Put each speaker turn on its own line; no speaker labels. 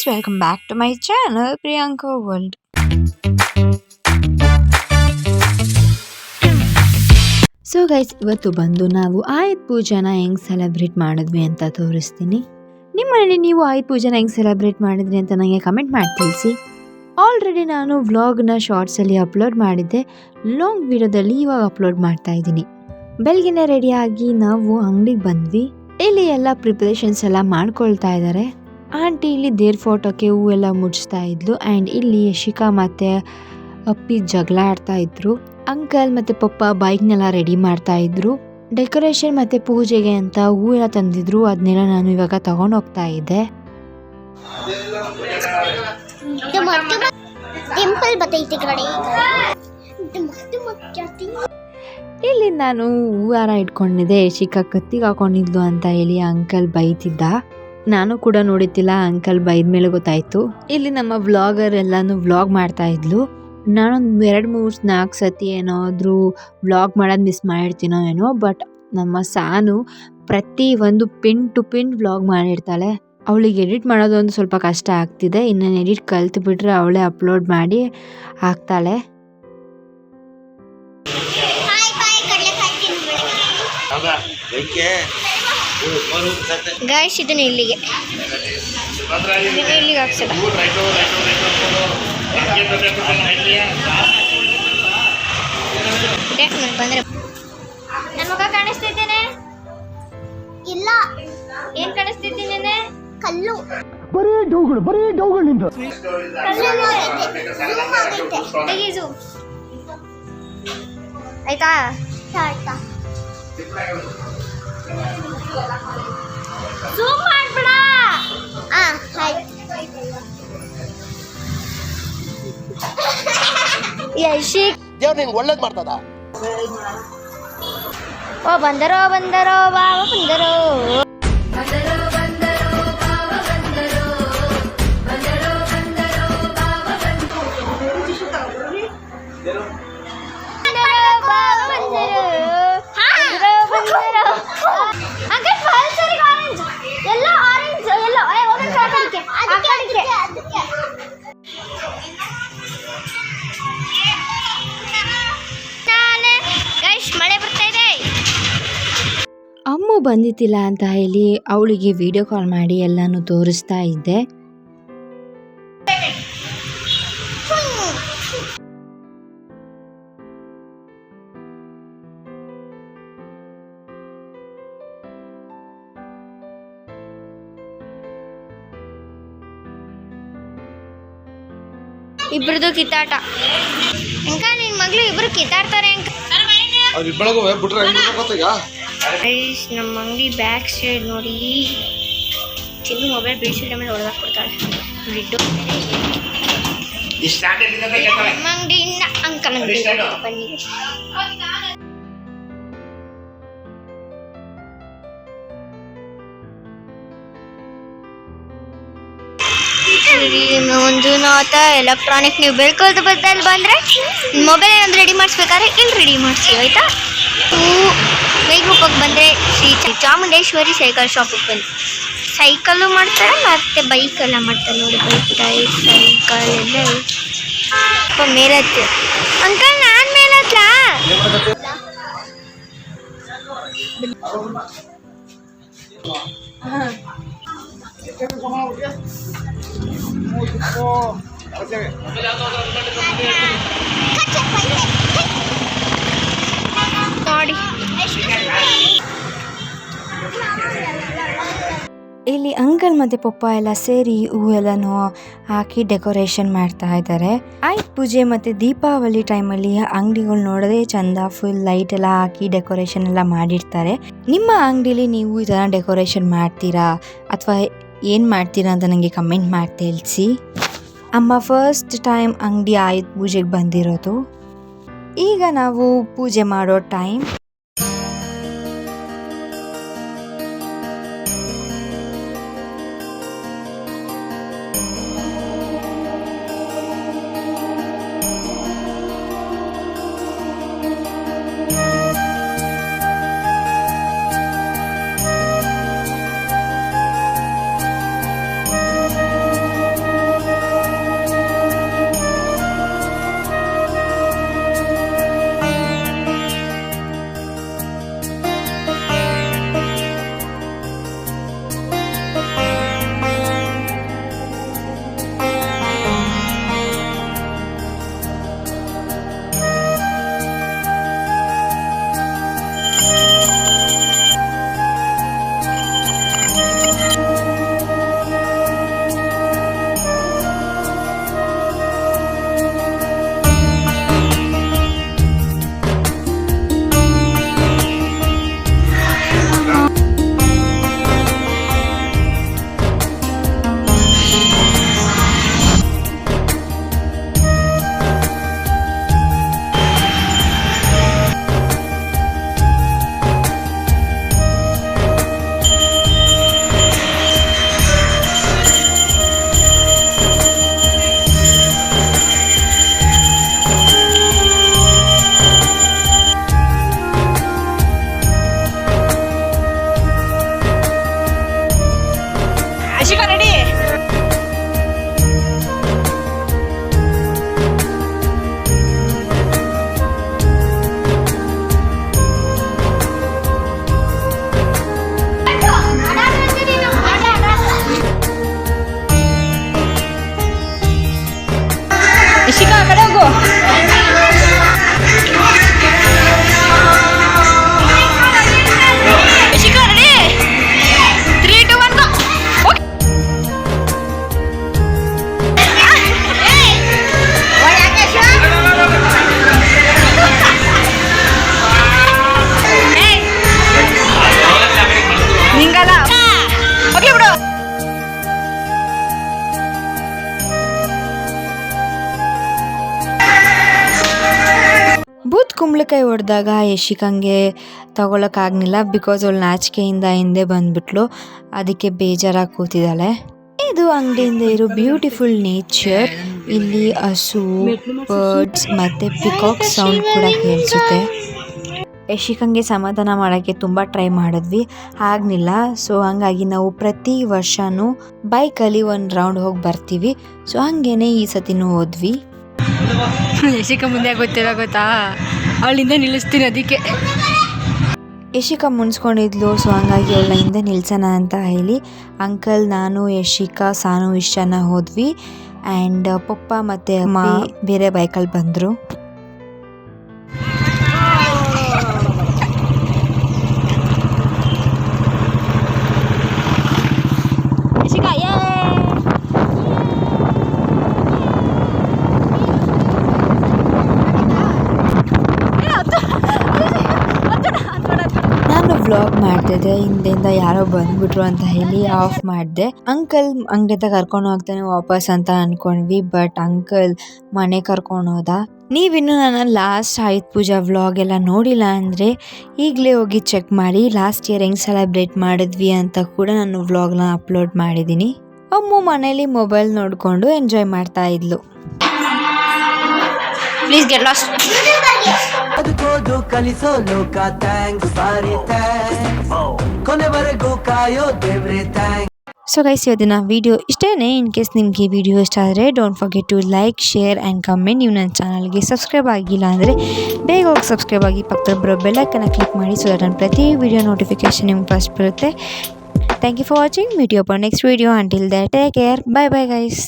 welcome back to my channel Priyanka World. So guys, ಇವತ್ತು ಬಂದು ನಾವು ಆಯುಧ ಪೂಜೆನ ಹೆಂಗೆ ಸೆಲೆಬ್ರೇಟ್ ಮಾಡಿದ್ವಿ ಅಂತ ತೋರಿಸ್ತೀನಿ. ನಿಮ್ಮ ಮನೇಲಿ ನೀವು ಆಯುಧ ಪೂಜೆನ ಹೆಂಗೆ ಸೆಲೆಬ್ರೇಟ್ ಮಾಡಿದ್ರಿ ಅಂತ ನನಗೆ ಕಮೆಂಟ್ ಮಾಡಿ ತಿಳಿಸಿ. ಆಲ್ರೆಡಿ ನಾನು ವ್ಲಾಗ್ನ ಶಾರ್ಟ್ಸಲ್ಲಿ ಅಪ್ಲೋಡ್ ಮಾಡಿದ್ದೆ, ಲಾಂಗ್ ವಿಡಿಯೋದಲ್ಲಿ ಇವಾಗ ಅಪ್ಲೋಡ್ ಮಾಡ್ತಾ ಇದ್ದೀನಿ. ಬೆಳಗ್ಗೆನೆ ರೆಡಿಯಾಗಿ ನಾವು ಅಂಗಡಿಗೆ ಬಂದ್ವಿ. ಇಲ್ಲಿ ಎಲ್ಲ ಪ್ರಿಪರೇಷನ್ಸ್ ಎಲ್ಲ ಮಾಡ್ಕೊಳ್ತಾ ಇದ್ದಾರೆ. ಆಂಟಿ ಇಲ್ಲಿ ದೇವ್ರ ಫೋಟೋಕ್ಕೆ ಹೂವೆಲ್ಲ ಮುಡಿಸ್ತಾ ಇದ್ಲು. ಆ್ಯಂಡ್ ಇಲ್ಲಿ ಯಶಿಕಾ ಮತ್ತು ಅಪ್ಪಿ ಜಗಳ ಆಡ್ತಾ ಇದ್ರು. ಅಂಕಲ್ ಮತ್ತು ಪಪ್ಪ ಬೈಕ್ನೆಲ್ಲ ರೆಡಿ ಮಾಡ್ತಾ ಇದ್ರು. ಡೆಕೋರೇಷನ್ ಮತ್ತು ಪೂಜೆಗೆ ಅಂತ ಹೂವೆಲ್ಲ ತಂದಿದ್ರು, ಅದನ್ನೆಲ್ಲ ನಾನು ಇವಾಗ ತಗೊಂಡು ಹೋಗ್ತಾ ಇದ್ದೆ. ಇಲ್ಲಿ ನಾನು ಹೂವಾರ ಇಟ್ಕೊಂಡಿದ್ದೆ, ಯಶಿಕಾ ಕತ್ತಿಗೆ ಹಾಕೊಂಡಿದ್ಲು ಅಂತ ಹೇಳಿ ಅಂಕಲ್ ಬೈತಿದ್ದ. ನಾನು ಕೂಡ ನೋಡಿದ್ದಿಲ್ಲ, ಅಂಕಲ್ ಬೈದ ಮೇಲೆ ಗೊತ್ತಾಯ್ತು. ಇಲ್ಲಿ ನಮ್ಮ ವ್ಲಾಗರ್ ಎಲ್ಲಾನು ವ್ಲಾಗ್ ಮಾಡ್ತಾ ಇದ್ಲು. ನಾನೊಂದು 2-3-4 ಸತಿ ಏನಾದರೂ ವ್ಲಾಗ್ ಮಾಡೋದು ಮಿಸ್ ಮಾಡಿರ್ತೀನೋ ಏನೋ, ಬಟ್ ನಮ್ಮ ಸಾನು ಪ್ರತಿ ಒಂದು ಪಿನ್ ಟು ಪಿನ್ ವ್ಲಾಗ್ ಮಾಡಿರ್ತಾಳೆ. ಅವಳಿಗೆ ಎಡಿಟ್ ಮಾಡೋದು ಒಂದು ಸ್ವಲ್ಪ ಕಷ್ಟ ಆಗ್ತಿದೆ. ಇನ್ನು ಎಡಿಟ್ ಕಲ್ತು ಬಿಟ್ರೆ ಅವಳೇ ಅಪ್ಲೋಡ್ ಮಾಡಿ ಹಾಕ್ತಾಳೆ.
ಗಾಯ್ಸ್, ಇದನ್ನ ಇಲ್ಲಿಗೆ ಹಾಕ್ಸೋಣ. ಬಂದ್ರೆ ನನ್ನ ಮಗ ಕಾಣಿಸ್ತಿದ್ದೇನೆ? ಇಲ್ಲ. ಏನ್ ಕಾಣಿಸ್ತಿದ್ದೀನಿ? ಕಲ್ಲು. ಬರೀ ಡೌಗಳು ನಿಂದು. ತೆಗೀಸು ಆಯ್ತಾ? ಝೂಮ್ ಮಾಡ್ಬಿಡ.
ದೇವ್ರು ನಿಂಗೆ ಒಳ್ಳೇದು ಮಾಡ್ತದ.
ಓ ಬಂದರೋ ಬಾವ ಬಂದರೋ.
ಅಮ್ಮು ಬಂದಿತ್ತಿಲ್ಲ ಅಂತ ಹೇಳಿ ಅವಳಿಗೆ ವಿಡಿಯೋ ಕಾಲ್ ಮಾಡಿ ಎಲ್ಲಾನು ತೋರಿಸ್ತಾ ಇದ್ದೆ.
ಇಬ್ರದು ಕಿತ್ತಾಟ. ಅಂಕ ನಿನ್ ಮಗ್ಳು ಇಬ್ರು ಕಿತ್ತಾಡ್ತಾರೆ ಅಂಕ. ನಮ್ಮ ಅಂಗಡಿ ಬ್ಯಾಕ್ ಸೈಡ್ ನೋಡಿ, ಚಿನ್ನು ಮೊಬೈಲ್ ಬೀಳ್ಸಿದ ಮೇಲೆ ಹೊಡೆದಾಕ್ಬಿಡ್ತಾಳೆ. ನಮ್ಮ ಅಂಗಡಿಯಿಂದ ಅಂಕಲ್ ಅಂಗಡಿ ಬನ್ನಿ. ಮಂಜುನಾಥ ಎಲೆಕ್ಟ್ರಾನಿಕ್. ನೀವು ಬೆಳ್ಕೋದ ಬದ್ದಲ್ಲಿ ಬಂದರೆ ಮೊಬೈಲ್ ಏನಾದ್ರು ರೆಡಿ ಮಾಡಿಸ್ಬೇಕಾದ್ರೆ ಇಲ್ಲಿ ರೆಡಿ ಮಾಡಿಸಿ ಆಯಿತಾ. ಬೇಗೂಪಕ್ಕೆ ಬಂದರೆ ಶ್ರೀ ಚಾಮುಂಡೇಶ್ವರಿ ಸೈಕಲ್ ಶಾಪಿಗೆ ಬನ್ನಿ. ಸೈಕಲ್ಲು ಮಾಡ್ತಾರೆ ಮತ್ತು ಬೈಕೆಲ್ಲ ಮಾಡ್ತಾರೆ ನೋಡಿ. ಬೈಕ್ ಟೈರ್ ಸೈಕಲ್ ಎಲ್ಲ ಮೇಲತ್ತೆ. ಅಂಕಲ್ ನಾನು ಮೇಲತ್ರ. ನೋಡಿ
ಇಲ್ಲಿ ಅಂಕಲ್ ಮತ್ತು ಪಪ್ಪ ಎಲ್ಲ ಸೇರಿ ಹೂವೆಲ್ಲನೂ ಹಾಕಿ ಡೆಕೋರೇಷನ್ ಮಾಡ್ತಾ ಇದ್ದಾರೆ. ಆಯುಧ ಪೂಜೆ ಮತ್ತು ದೀಪಾವಳಿ ಟೈಮಲ್ಲಿ ಅಂಗಡಿಗಳು ನೋಡೋದೇ ಚಂದ. ಫುಲ್ ಲೈಟ್ ಎಲ್ಲ ಹಾಕಿ ಡೆಕೋರೇಷನ್ ಎಲ್ಲ ಮಾಡಿರ್ತಾರೆ. ನಿಮ್ಮ ಅಂಗಡಿಲಿ ನೀವು ಈ ಥರ ಡೆಕೋರೇಷನ್ ಮಾಡ್ತೀರಾ ಅಥವಾ ಏನು ಮಾಡ್ತೀರಾ ಅಂತ ನನಗೆ ಕಮೆಂಟ್ ಮಾಡಿ ತಿಳಿಸಿ. ಅಮ್ಮ ಫಸ್ಟ್ ಟೈಮ್ ಅಂಗಡಿ ಆಯುಧ ಪೂಜೆಗೆ ಬಂದಿರೋದು. ಈಗ ನಾವು ಪೂಜೆ ಮಾಡೋ ಟೈಮ್. ಯಶಿಕಾ ಆ ಕಡೆ ಹೋಗು. ಯಶಿಕಾ ರೆಡಿ 3 2 1 ಗೋ. ನಿಂಗಲ್ಲ ಹೋಗ್ಲಿ ಬಿಡು. ಬೂತ್ ಕುಂಬಳಕಾಯಿ ಹೊಡೆದಾಗ ಯಶಿಕಂಗೆ ತಗೊಳಕ್ಕಾಗಲಿಲ್ಲ ಬಿಕಾಸ್ ಅವಳು ನಾಚಿಕೆಯಿಂದ ಹಿಂದೆ ಬಂದ್ಬಿಟ್ಲು. ಅದಕ್ಕೆ ಬೇಜಾರಾಗಿ ಕೂತಿದ್ದಾಳೆ. ಇದು ಅಂಗಡಿಯಿಂದ ಇರೋ ಬ್ಯೂಟಿಫುಲ್ ನೇಚರ್. ಇಲ್ಲಿ ಹಸು, ಬರ್ಡ್ಸ್ ಮತ್ತು ಪಿಕಾಕ್ ಸೌಂಡ್ ಕೂಡ ಕೇಳಿಸುತ್ತೆ. ಯಶಿಕಂಗೆ ಸಮಾಧಾನ ಮಾಡೋಕ್ಕೆ ತುಂಬ ಟ್ರೈ ಮಾಡಿದ್ವಿ, ಆಗಲಿಲ್ಲ. ಸೊ ಹಾಗಾಗಿ ನಾವು ಪ್ರತಿ ವರ್ಷವೂ ಬೈಕಲ್ಲಿ ಒಂದು ರೌಂಡ್ ಹೋಗಿ ಬರ್ತೀವಿ. ಸೊ ಹಾಗೇನೆ ಈ ಸತಿನೂ ಹೋದ್ವಿ. ಯಶಿಕಾ ಮುಂದೆ ಗೊತ್ತಿಲ್ಲ ಗೊತ್ತಾ, ಅವಳಿಂದ ನಿಲ್ಲಿಸ್ತೀನಿ. ಅದಕ್ಕೆ ಯಶಿಕಾ ಮುನ್ಸ್ಕೊಂಡಿದ್ಲು. ಸೊ ಹಂಗಾಗಿ ಅವಳ ಹಿಂದೆ ನಿಲ್ಸೋಣ ಅಂತ ಹೇಳಿ ಅಂಕಲ್, ನಾನು, ಯಶಿಕಾ, ಸಾನು ಇಷ್ಟು ಜನ ಹೋದ್ವಿ. ಆ್ಯಂಡ್ ಪಪ್ಪ ಮತ್ತು ಅಮ್ಮ ಬೇರೆ ಬೈಕಲ್ಲಿ ಬಂದರು. ವ್ಲಾಗ್ ಮಾಡ್ತಿದ್ದೆ, ಹಿಂದೆಯಿಂದ ಯಾರೋ ಬಂದ್ಬಿಟ್ರು ಅಂತ ಹೇಳಿ ಆಫ್ ಮಾಡಿದೆ. ಅಂಕಲ್ ಅಂಗಡಿ ಕರ್ಕೊಂಡು ಹೋಗ್ತಾನೆ ವಾಪಸ್ ಅಂತ ಅನ್ಕೊಂಡ್ವಿ, ಬಟ್ ಅಂಕಲ್ ಮನೆ ಕರ್ಕೊಂಡು ಹೋದ. ನೀವಿನ್ನೂ ನನ್ನ ಲಾಸ್ಟ್ ಆಯುಧ ಪೂಜಾ ವ್ಲಾಗ್ ಎಲ್ಲ ನೋಡಿಲ್ಲ ಅಂದರೆ ಈಗಲೇ ಹೋಗಿ ಚೆಕ್ ಮಾಡಿ. ಲಾಸ್ಟ್ ಇಯರ್ ಹೆಂಗೆ ಸೆಲೆಬ್ರೇಟ್ ಮಾಡಿದ್ವಿ ಅಂತ ಕೂಡ ನಾನು ವ್ಲಾಗ್ನ ಅಪ್ಲೋಡ್ ಮಾಡಿದ್ದೀನಿ. ಅಮ್ಮು ಮನೇಲಿ ಮೊಬೈಲ್ ನೋಡಿಕೊಂಡು ಎಂಜಾಯ್ ಮಾಡ್ತಾ ಇದ್ಲು. Please get lost.
ಬದುಕೋದು ಕಲಿಸೋ ಲೋಕ, ಥ್ಯಾಂಕ್ಸ್ ಸಾರಿ ಥ್ಯಾಂಕ್ಸ್, ಕೊನೆವರೆಗೂ ಕಾಯೋ ದೇವ್ರೆ ಥ್ಯಾಂಕ್ಸ್.
ಸೊ ಗೈಸ್, ಇವತ್ತಿನ ವಿಡಿಯೋ ಇಷ್ಟೇನೆ. ಇನ್ ಕೇಸ್ ನಿಮಗೆ ಈ ವಿಡಿಯೋ ಇಷ್ಟ ಆದರೆ don't forget to like, share and comment. ನೀವು ನನ್ನ ಚಾನಲ್ಗೆ ಸಬ್ಸ್ಕ್ರೈಬ್ ಆಗಿಲ್ಲ ಅಂದರೆ ಬೇಗ ಹೋಗಿ ಸಬ್ಸ್ಕ್ರೈಬ್ ಆಗಿ, ಪಕ್ಕದಲ್ಲಿ ಬರೋ ಬೆಲ್ಲೈಕನ್ನ ಕ್ಲಿಕ್ ಮಾಡಿ. ಸೊ ದಟ್ ನನ್ನ ಪ್ರತಿ ವಿಡಿಯೋ ನೋಟಿಫಿಕೇಶನ್ ನಿಮ್ಗೆ ಫಸ್ಟ್ ಬರುತ್ತೆ. Thank you for watching. Meet you up on next video. Until that take care. Bye bye guys.